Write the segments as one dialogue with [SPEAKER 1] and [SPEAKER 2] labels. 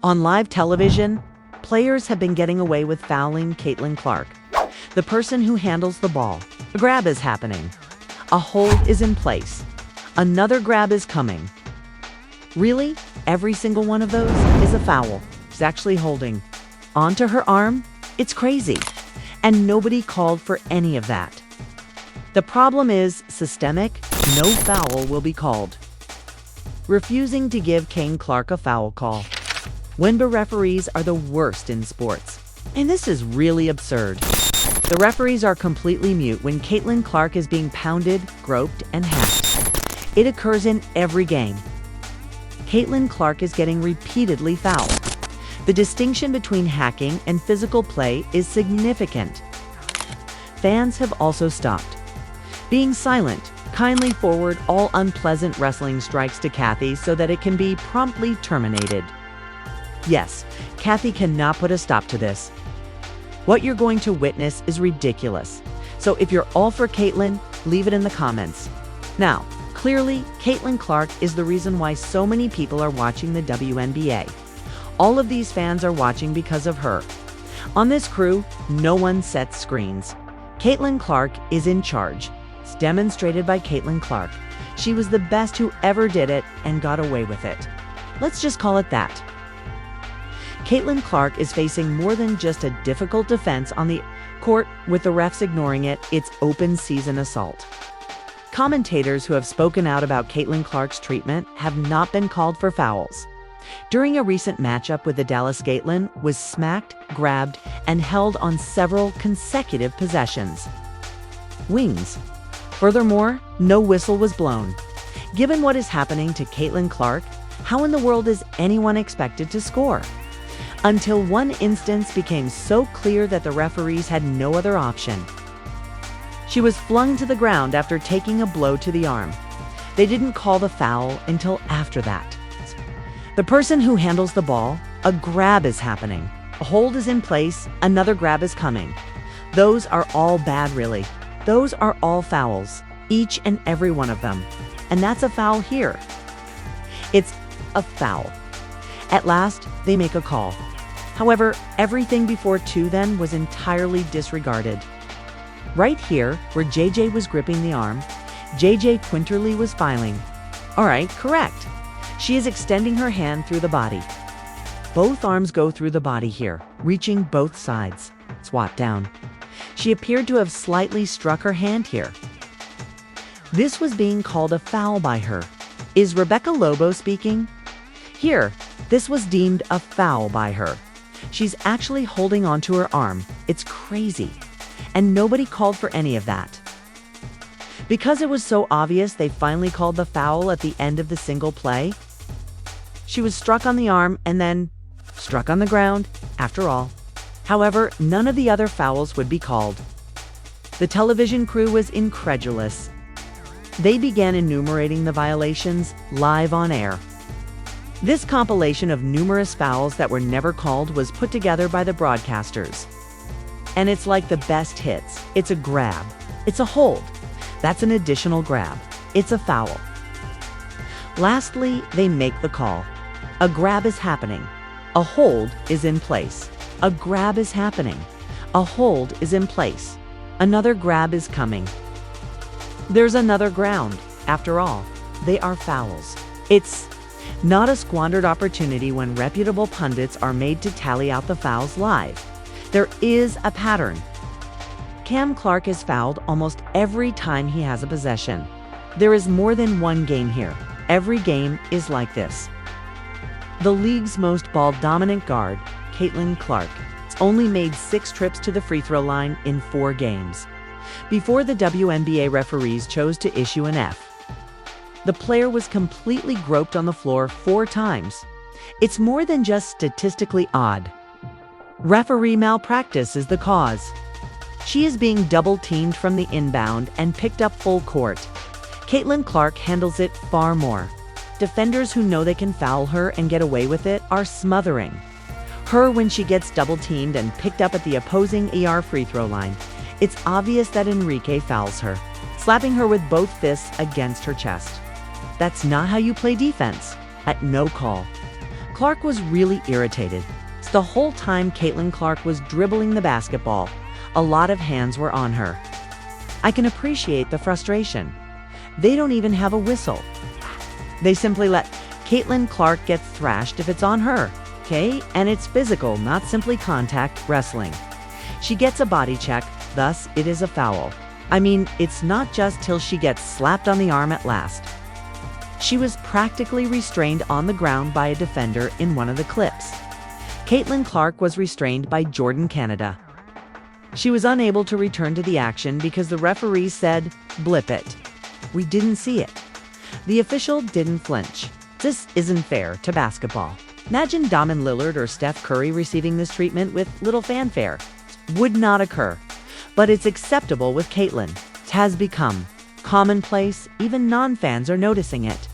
[SPEAKER 1] On live television, players have been getting away with fouling Caitlin Clark, the person who handles the ball. A grab is happening. A hold is in place. Another grab is coming. Really? Every single one of those is a foul. She's actually holding onto her arm. It's crazy. And nobody called for any of that. The problem is systemic. No foul will be called. Refusing to give Caitlin Clark a foul call. WNBA referees are the worst in sports. And this is really absurd. The referees are completely mute when Caitlin Clark is being pounded, groped, and hacked. It occurs in every game. Caitlin Clark is getting repeatedly fouled. The distinction between hacking and physical play is significant. Fans have also stopped being silent. Kindly forward all unpleasant wrestling strikes to Kathy so that it can be promptly terminated. Yes, Kathy cannot put a stop to this. What you're going to witness is ridiculous. So if you're all for Caitlin, leave it in the comments. Now, clearly, Caitlin Clark is the reason why so many people are watching the WNBA. All of these fans are watching because of her. On this crew, no one sets screens. Caitlin Clark is in charge. It's demonstrated by Caitlin Clark. She was the best who ever did it and got away with it. Let's just call it that. Caitlin Clark is facing more than just a difficult defense on the court, with the refs ignoring it. It's open season assault. Commentators who have spoken out about Caitlin Clark's treatment have not been called for fouls. During a recent matchup with the Dallas, Caitlin was smacked, grabbed, and held on several consecutive possessions. Wings. Furthermore, no whistle was blown. Given what is happening to Caitlin Clark, how in the world is anyone expected to score? Until one instance became so clear that the referees had no other option. She was flung to the ground after taking a blow to the arm. They didn't call the foul until after that. The person who handles the ball, a grab is happening. A hold is in place, another grab is coming. Those are all bad, really. Those are all fouls, each and every one of them. And that's a foul here. It's a foul. At last, they make a call. However, everything before two then was entirely disregarded. Right here, where JJ was gripping the arm, JJ Quinterly was filing. All right, correct. She is extending her hand through the body. Both arms go through the body here, reaching both sides. Swat down. She appeared to have slightly struck her hand here. This was being called a foul by her. Is Rebecca Lobo speaking? Here, this was deemed a foul by her. She's actually holding onto her arm. It's crazy. And nobody called for any of that. Because it was so obvious, they finally called the foul at the end of the single play. She was struck on the arm and then struck on the ground, after all. However, none of the other fouls would be called. The television crew was incredulous. They began enumerating the violations live on air. This compilation of numerous fouls that were never called was put together by the broadcasters. And it's like the best hits. It's a grab. It's a hold. That's an additional grab. It's a foul. Lastly, they make the call. A grab is happening. A hold is in place. A grab is happening. A hold is in place. Another grab is coming. There's another ground. After all, they are fouls. It's not a squandered opportunity when reputable pundits are made to tally out the fouls live. There is a pattern. Cam Clark is fouled almost every time he has a possession. There is more than one game here. Every game is like this. The league's most ball-dominant guard, Caitlin Clark, has only made 6 trips to the free throw line in 4 games. Before the WNBA referees chose to issue an F, the player was completely groped on the floor 4 times. It's more than just statistically odd. Referee malpractice is the cause. She is being double-teamed from the inbound and picked up full court. Caitlin Clark handles it far more. Defenders who know they can foul her and get away with it are smothering her when she gets double-teamed and picked up at the opposing ER free throw line. It's obvious that Enrique fouls her, slapping her with both fists against her chest. That's not how you play defense. At no call. Clark was really irritated. The whole time Caitlin Clark was dribbling the basketball, a lot of hands were on her. I can appreciate the frustration. They don't even have a whistle. They simply let Caitlin Clark get thrashed if it's on her, okay? And it's physical, not simply contact wrestling. She gets a body check, thus it is a foul. I mean, it's not just till she gets slapped on the arm at last. She was practically restrained on the ground by a defender in one of the clips. Caitlin Clark was restrained by Jordan Canada. She was unable to return to the action because the referee said, "Blip it." We didn't see it. The official didn't flinch. This isn't fair to basketball. Imagine Damian Lillard or Steph Curry receiving this treatment with little fanfare. Would not occur. But it's acceptable with Caitlin. It has become commonplace, even non-fans are noticing it.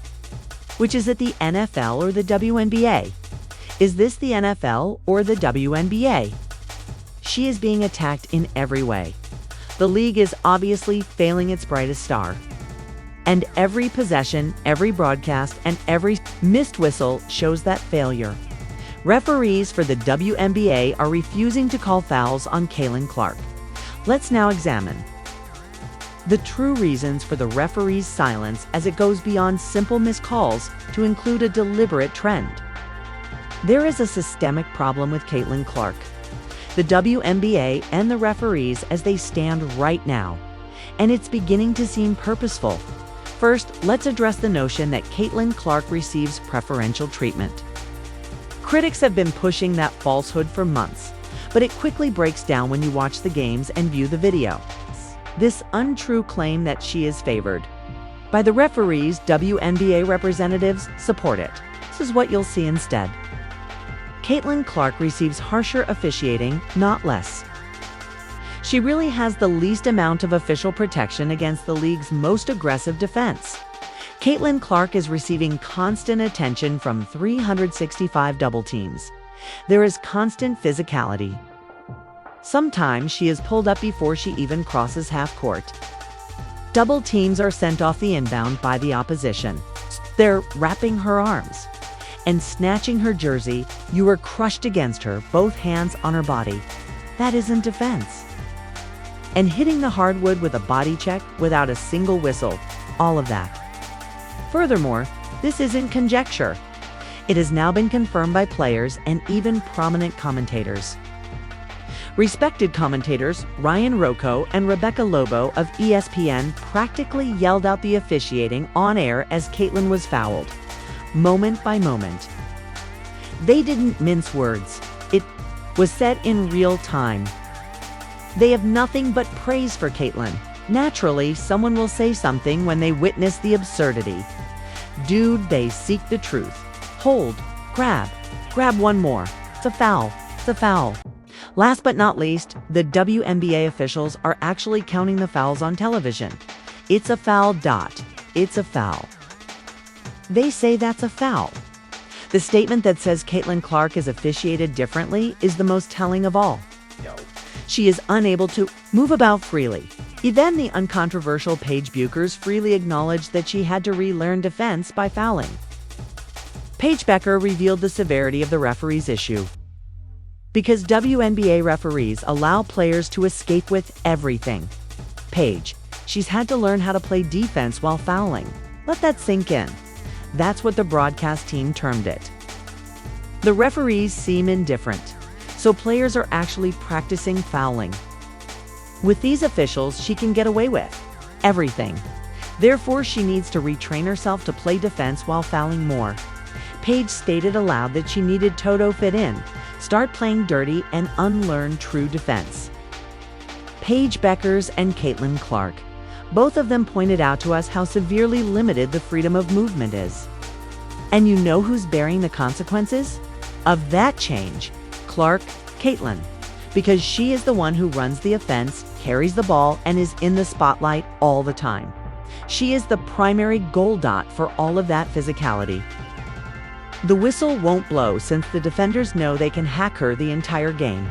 [SPEAKER 1] Which is it the NFL or the WNBA? Is this the NFL or the WNBA? She is being attacked in every way. The league is obviously failing its brightest star. And every possession, every broadcast, and every missed whistle shows that failure. Referees for the WNBA are refusing to call fouls on Caitlin Clark. Let's now examine the true reasons for the referee's silence as it goes beyond simple miscalls to include a deliberate trend. There is a systemic problem with Caitlin Clark, the WNBA, and the referees as they stand right now, and it's beginning to seem purposeful. First, let's address the notion that Caitlin Clark receives preferential treatment. Critics have been pushing that falsehood for months, but it quickly breaks down when you watch the games and view the video. This untrue claim that she is favored by the referees, WNBA representatives support it. This is what you'll see instead. Caitlin Clark receives harsher officiating, not less. She really has the least amount of official protection against the league's most aggressive defense. Caitlin Clark is receiving constant attention from 365 double teams. There is constant physicality. Sometimes she is pulled up before she even crosses half court. Double teams are sent off the inbound by the opposition. They're wrapping her arms and snatching her jersey. You are crushed against her, both hands on her body. That isn't defense. And hitting the hardwood with a body check without a single whistle, all of that. Furthermore, this isn't conjecture. It has now been confirmed by players and even prominent commentators. Respected commentators Ryan Rocco and Rebecca Lobo of ESPN practically yelled out the officiating on air as Caitlin was fouled, moment by moment. They didn't mince words. It was said in real time. They have nothing but praise for Caitlin. Naturally, someone will say something when they witness the absurdity. Dude, they seek the truth. Hold, grab one more. It's a foul, it's a foul. Last but not least, the WNBA officials are actually counting the fouls on television. It's a foul. It's a foul. They say that's a foul. The statement that says Caitlin Clark is officiated differently is the most telling of all. She is unable to move about freely. Then the uncontroversial Paige Bueckers freely acknowledged that she had to relearn defense by fouling. Paige Bueckers revealed the severity of the referee's issue. Because WNBA referees allow players to escape with everything. Paige, she's had to learn how to play defense while fouling. Let that sink in. That's what the broadcast team termed it. The referees seem indifferent, so players are actually practicing fouling. With these officials, she can get away with everything. Therefore, she needs to retrain herself to play defense while fouling more. Paige stated aloud that she needed to fit in, start playing dirty, and unlearn true defense. Paige Bueckers and Caitlin Clark, both of them pointed out to us how severely limited the freedom of movement is. And you know who's bearing the consequences of that change? Clark, Caitlin, because she is the one who runs the offense, carries the ball, and is in the spotlight all the time. She is the primary goal dot for all of that physicality. The whistle won't blow since the defenders know they can hack her the entire game.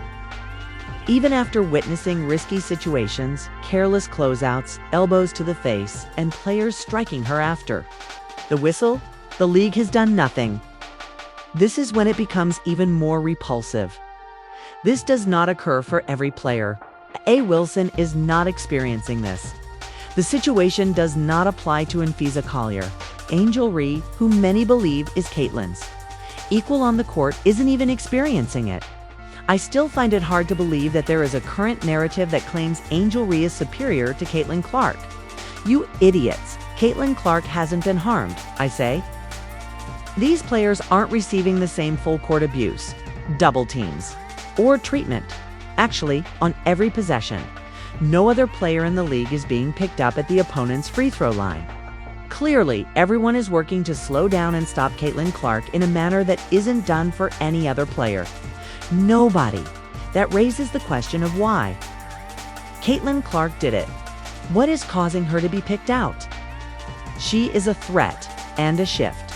[SPEAKER 1] Even after witnessing risky situations, careless closeouts, elbows to the face, and players striking her after the whistle, the league has done nothing. This is when it becomes even more repulsive. This does not occur for every player. A. Wilson is not experiencing this. The situation does not apply to Anfisa Collier, Angel Rhee, who many believe is Caitlyn's. Equal on the court isn't even experiencing it. I still find it hard to believe that there is a current narrative that claims Angel Rhee is superior to Caitlin Clark. You idiots, Caitlin Clark hasn't been harmed, I say. These players aren't receiving the same full court abuse, double teams, or treatment. Actually, on every possession, no other player in the league is being picked up at the opponent's free throw line. Clearly, everyone is working to slow down and stop Caitlin Clark in a manner that isn't done for any other player. Nobody. That raises the question of why. Caitlin Clark did it. What is causing her to be picked out? She is a threat and a shift,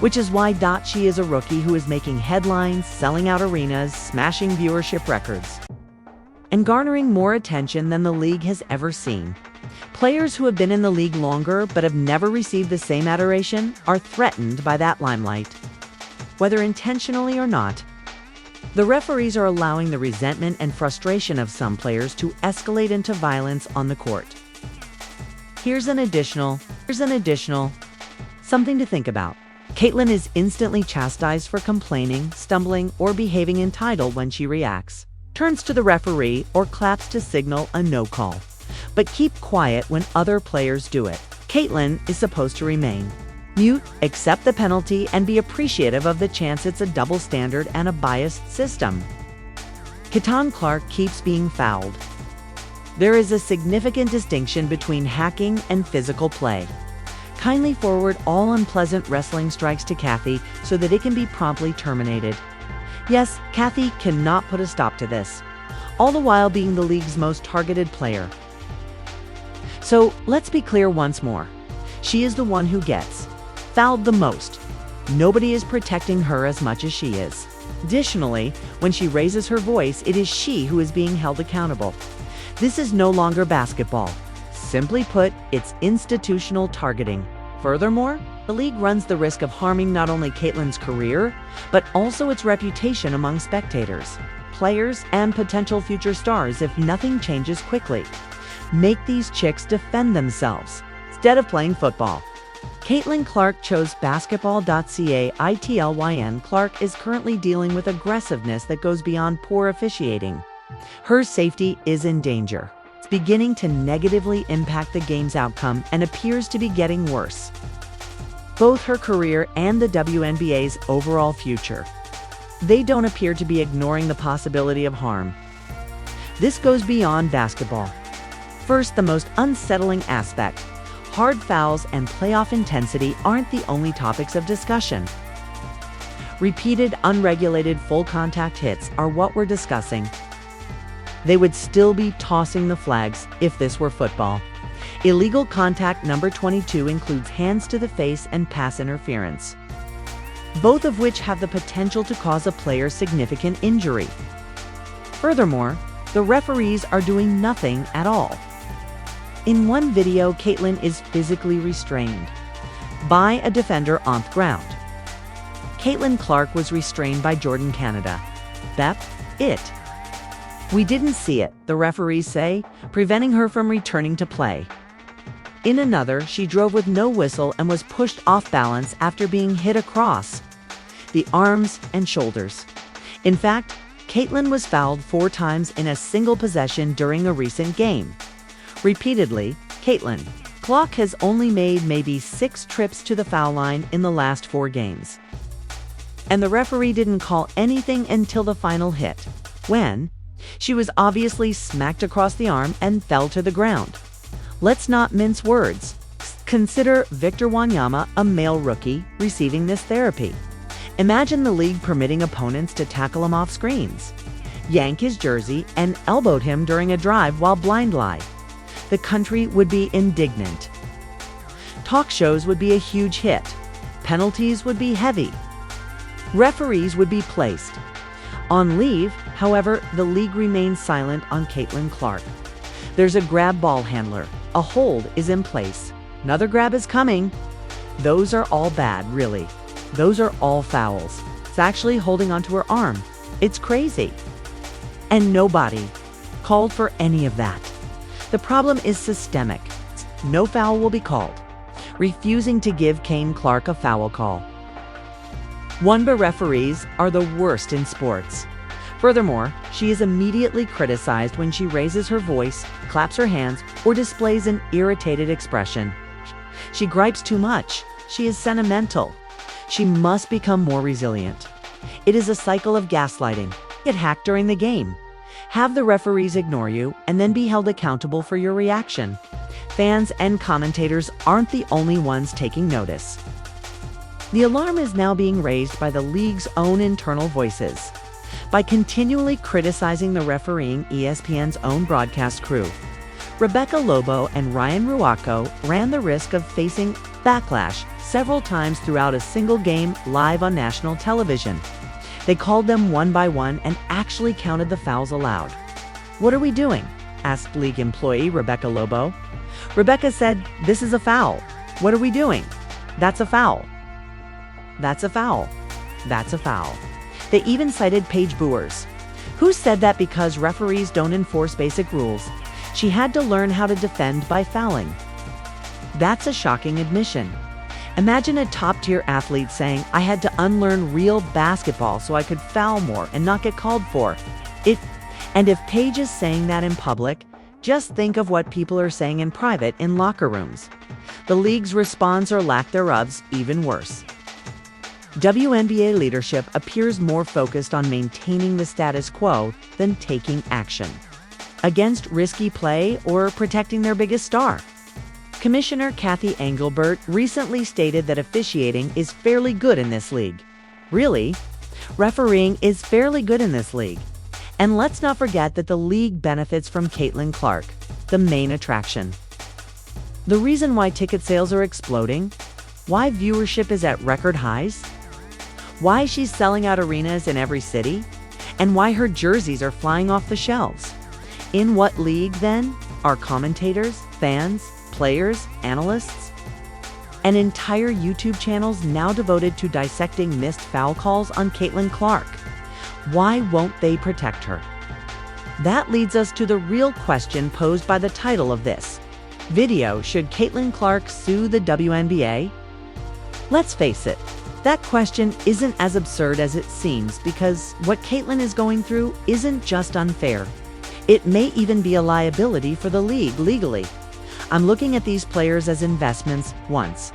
[SPEAKER 1] which is why she is a rookie who is making headlines, selling out arenas, smashing viewership records, and garnering more attention than the league has ever seen. Players who have been in the league longer but have never received the same adoration are threatened by that limelight, whether intentionally or not. The referees are allowing the resentment and frustration of some players to escalate into violence on the court. Here's an additional something to think about. Caitlin is instantly chastised for complaining, stumbling, or behaving entitled when she reacts, turns to the referee, or claps to signal a no call. But keep quiet when other players do it. Caitlin is supposed to remain mute, accept the penalty, and be appreciative of the chance it's a double standard and a biased system. Caitlin Clark keeps being fouled. There is a significant distinction between hacking and physical play. Kindly forward all unpleasant wrestling strikes to Kathy so that it can be promptly terminated. Yes, Kathy cannot put a stop to this, all the while being the league's most targeted player. So let's be clear once more. She is the one who gets fouled the most. Nobody is protecting her as much as she is. Additionally, when she raises her voice, it is she who is being held accountable. This is no longer basketball. Simply put, it's institutional targeting. Furthermore, the league runs the risk of harming not only Caitlin's career, but also its reputation among spectators, players, and potential future stars if nothing changes quickly. Make these chicks defend themselves instead of playing football. Caitlin Clark chose basketball.ca. Itlyn Clark is currently dealing with aggressiveness that goes beyond poor officiating. Her safety is in danger. It's beginning to negatively impact the game's outcome and appears to be getting worse. Both her career and the WNBA's overall future. They don't appear to be ignoring the possibility of harm. This goes beyond basketball. First, the most unsettling aspect. Hard fouls and playoff intensity aren't the only topics of discussion. Repeated, unregulated full contact hits are what we're discussing. They would still be tossing the flags if this were football. Illegal contact number 22 includes hands to the face and pass interference, both of which have the potential to cause a player significant injury. Furthermore, the referees are doing nothing at all. In one video, Caitlin is physically restrained by a defender on the ground. Caitlin Clark was restrained by Jordan Canada. That's it. We didn't see it, the referees say, preventing her from returning to play. In another, she drove with no whistle and was pushed off balance after being hit across the arms and shoulders. In fact, Caitlin was fouled 4 times in a single possession during a recent game. Repeatedly, Caitlin Clark has only made maybe 6 trips to the foul line in the last 4 games. And the referee didn't call anything until the final hit, when she was obviously smacked across the arm and fell to the ground. Let's not mince words. Consider Victor Wanyama, a male rookie, receiving this therapy. Imagine the league permitting opponents to tackle him off screens, yank his jersey, and elbowed him during a drive while blind lie. The country would be indignant. Talk shows would be a huge hit. Penalties would be heavy. Referees would be placed on leave. However, the league remains silent on Caitlin Clark. There's a grab ball handler. A hold is in place. Another grab is coming. Those are all bad, really. Those are all fouls. It's actually holding onto her arm. It's crazy. And nobody called for any of that. The problem is systemic. No foul will be called, refusing to give Caitlin Clark a foul call. WNBA referees are the worst in sports. Furthermore, she is immediately criticized when she raises her voice, claps her hands, or displays an irritated expression. She gripes too much. She is sentimental. She must become more resilient. It is a cycle of gaslighting. Get hacked during the game. Have the referees ignore you and then be held accountable for your reaction. Fans and commentators aren't the only ones taking notice. The alarm is now being raised by the league's own internal voices. By continually criticizing the refereeing, ESPN's own broadcast crew, Rebecca Lobo and Ryan Ruocco ran the risk of facing backlash several times throughout a single game live on national television. They called them one by one and actually counted the fouls allowed. "What are we doing?" asked league employee Rebecca Lobo. Rebecca said, "This is a foul." "What are we doing?" "That's a foul." "That's a foul." "That's a foul." They even cited Paige Buers, who said that because referees don't enforce basic rules, she had to learn how to defend by fouling. That's a shocking admission. Imagine a top-tier athlete saying, "I had to unlearn real basketball so I could foul more and not get called for it." And if Paige is saying that in public, just think of what people are saying in private in locker rooms. The league's response or lack thereof's even worse. WNBA leadership appears more focused on maintaining the status quo than taking action against risky play or protecting their biggest star. Commissioner Kathy Engelbert recently stated that officiating is fairly good in this league. Really? Refereeing is fairly good in this league. And let's not forget that the league benefits from Caitlin Clark, the main attraction. The reason why ticket sales are exploding, why viewership is at record highs, why she's selling out arenas in every city, and why her jerseys are flying off the shelves. In what league, then, are commentators, fans, players, analysts, and entire YouTube channels now devoted to dissecting missed foul calls on Caitlin Clark? Why won't they protect her? That leads us to the real question posed by the title of this video: should Caitlin Clark sue the WNBA? Let's face it, that question isn't as absurd as it seems, because what Caitlin is going through isn't just unfair. It may even be a liability for the league legally. I'm looking at these players as investments once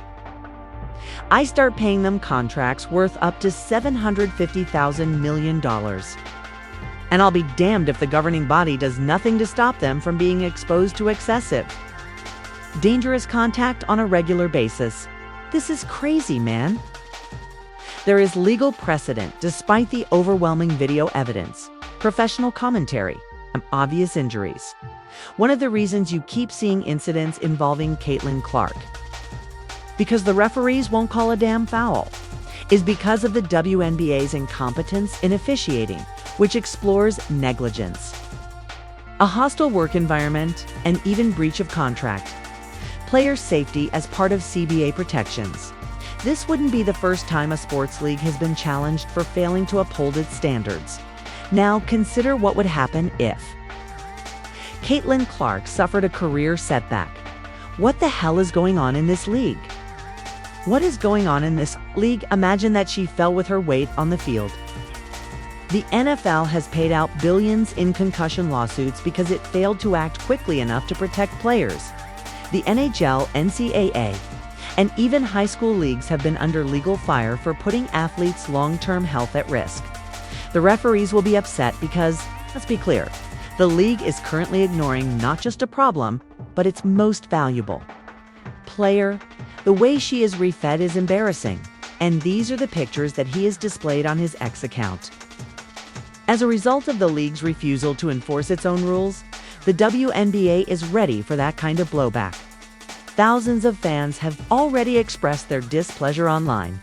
[SPEAKER 1] I start paying them contracts worth up to $750 million. And I'll be damned if the governing body does nothing to stop them from being exposed to excessive, dangerous contact on a regular basis. This is crazy, man. There is legal precedent despite the overwhelming video evidence, professional commentary, and obvious injuries. One of the reasons you keep seeing incidents involving Caitlin Clark, because the referees won't call a damn foul, is because of the WNBA's incompetence in officiating, which explores negligence, a hostile work environment, and even breach of contract, player safety as part of CBA protections. This wouldn't be the first time a sports league has been challenged for failing to uphold its standards. Now consider what would happen if Caitlin Clark suffered a career setback. What the hell is going on in this league? What is going on in this league? Imagine that she fell with her weight on the field. The NFL has paid out billions in concussion lawsuits because it failed to act quickly enough to protect players. The NHL, NCAA, and even high school leagues have been under legal fire for putting athletes' long-term health at risk. The referees will be upset because, let's be clear, the league is currently ignoring not just a problem, but its most valuable player. The way she is refed is embarrassing, and these are the pictures that he has displayed on his X account. As a result of the league's refusal to enforce its own rules, the WNBA is ready for that kind of blowback. Thousands of fans have already expressed their displeasure online.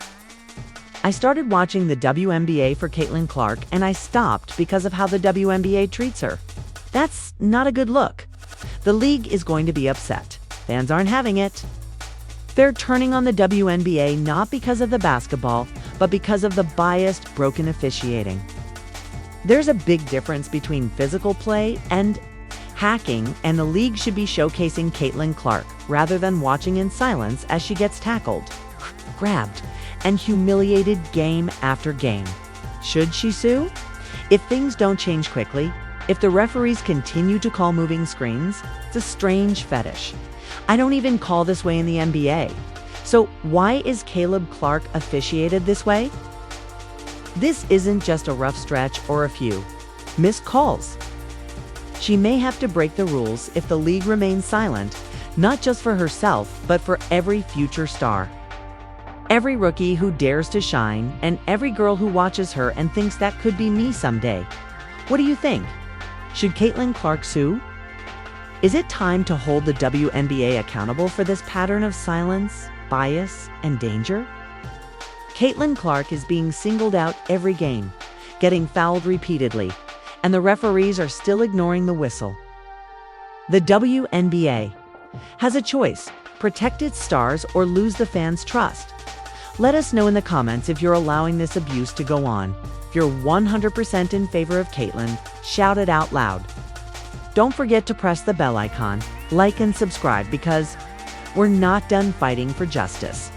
[SPEAKER 1] I started watching the WNBA for Caitlin Clark, and I stopped because of how the WNBA treats her. That's not a good look. The league is going to be upset. Fans aren't having it. They're turning on the WNBA not because of the basketball, but because of the biased, broken officiating. There's a big difference between physical play and hacking, and the league should be showcasing Caitlin Clark rather than watching in silence as she gets tackled, grabbed, and humiliated game after game. Should she sue? If things don't change quickly, if the referees continue to call moving screens, it's a strange fetish. I don't even call this way in the NBA. So why is Caleb Clark officiated this way? This isn't just a rough stretch or a few missed calls. She may have to break the rules if the league remains silent, not just for herself, but for every future star. Every rookie who dares to shine, and every girl who watches her and thinks that could be me someday. What do you think? Should Caitlin Clark sue? Is it time to hold the WNBA accountable for this pattern of silence, bias, and danger? Caitlin Clark is being singled out every game, getting fouled repeatedly, and the referees are still ignoring the whistle. The WNBA has a choice: protect its stars or lose the fans' trust. Let us know in the comments if you're allowing this abuse to go on. If you're 100% in favor of Caitlin, shout it out loud. Don't forget to press the bell icon, like and subscribe, because we're not done fighting for justice.